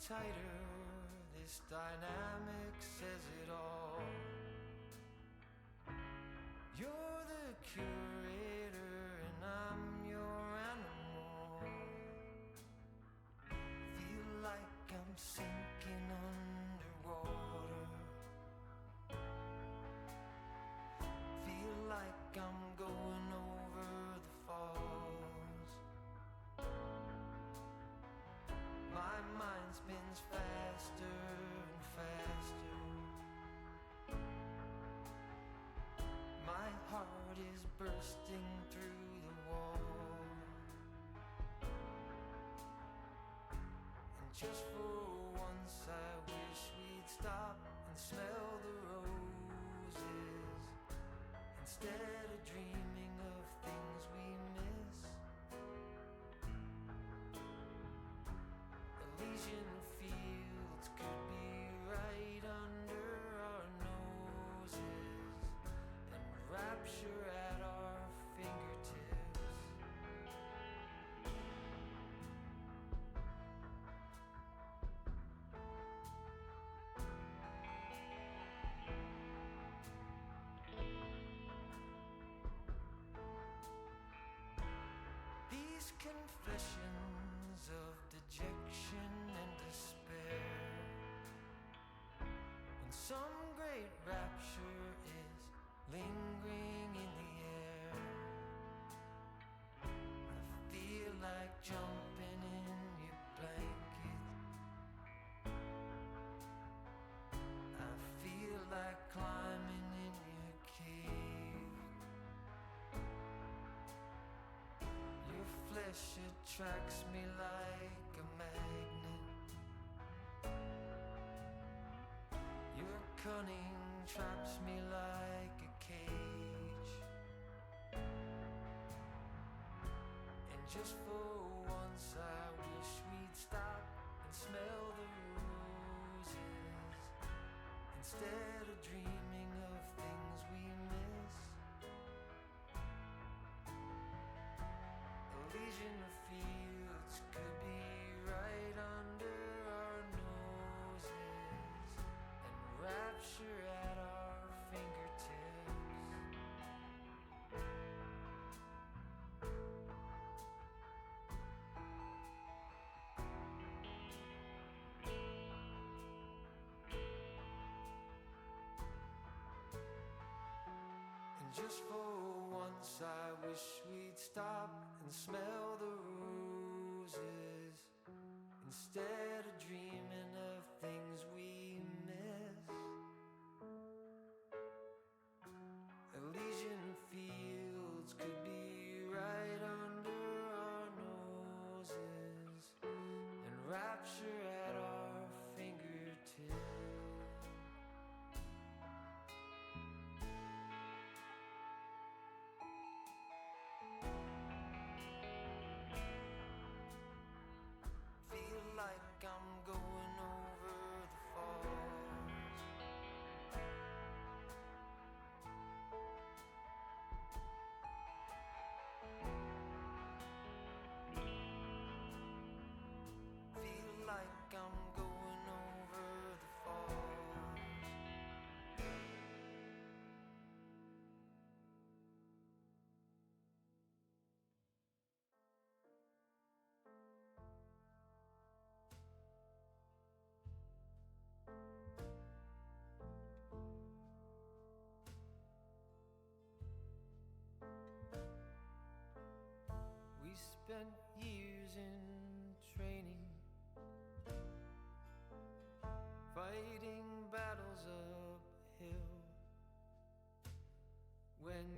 tighter, this dynamic says it all. You're the curator and I'm your animal. Feel like I'm sinking underwater. Feel like I'm going over the falls. My mind spins faster and faster. My heart is bursting through the wall. And just for once I wish we'd stop and smell the roses, instead of dreaming of things we miss. Elysian fields could be right under our noses, and rapture at our fingertips. These confessions of dejection and despair, when some great rapture is lingering in the air, I feel like jumping in your blanket. I feel like climbing in your cave. Your flesh attracts me like a magnet. Your cunning traps me like a cage. And just for once I wish we'd stop and smell the roses, instead of dreaming of things we miss. Elysian fields could be right under our noses, and rapture at our fingertips. And just for once I wish we'd stop and smell the roses, instead of dreaming of things we miss. Elysian fields could be right under our noses, and rapture at our fingertips. Feel like I'm going over the falls. Feel like I'm going over the falls. We spent years in training, fighting battles uphill. When